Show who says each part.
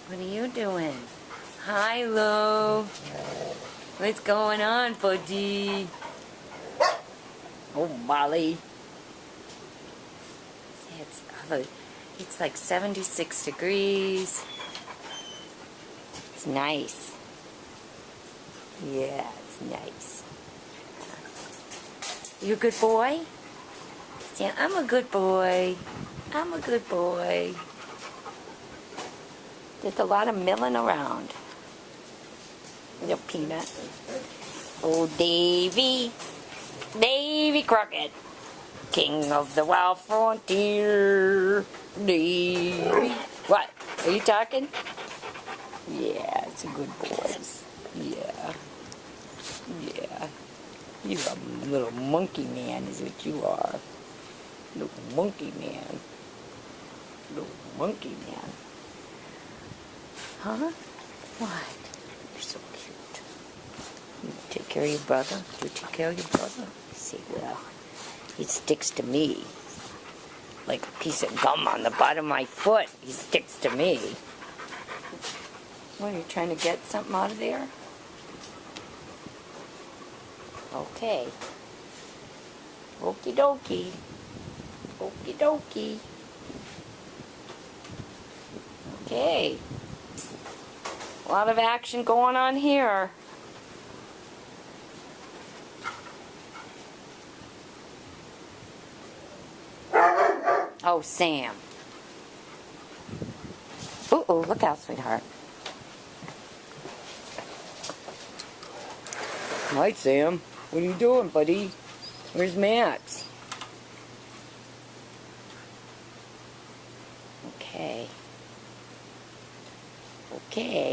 Speaker 1: What are you doing? Hi, Lo. What's going on, buddy? Oh, Molly. It's like 76 degrees. It's nice. Yeah, it's nice. You a good boy? Yeah, I'm a good boy. I'm a good boy. There's a lot of milling around. Little peanut. Oh, Davy. Davy Crockett. King of the wild frontier. Davy. What? Are you talking? Yeah, it's a good boy. Yeah. Yeah. You're a little monkey man is what you are. Little monkey man. Little monkey man. Huh? What? You're so cute. You take care of your brother? Do you take care of your brother? See, well, he sticks to me. Like a piece of gum on the bottom of my foot. He sticks to me. What, are you trying to get something out of there? Okay. Okie dokie. Okie dokie. Okay. A lot of action going on here. Oh, Sam. Uh-oh, look out, sweetheart. Hi, Sam. What are you doing, buddy? Where's Max? Okay. Okay.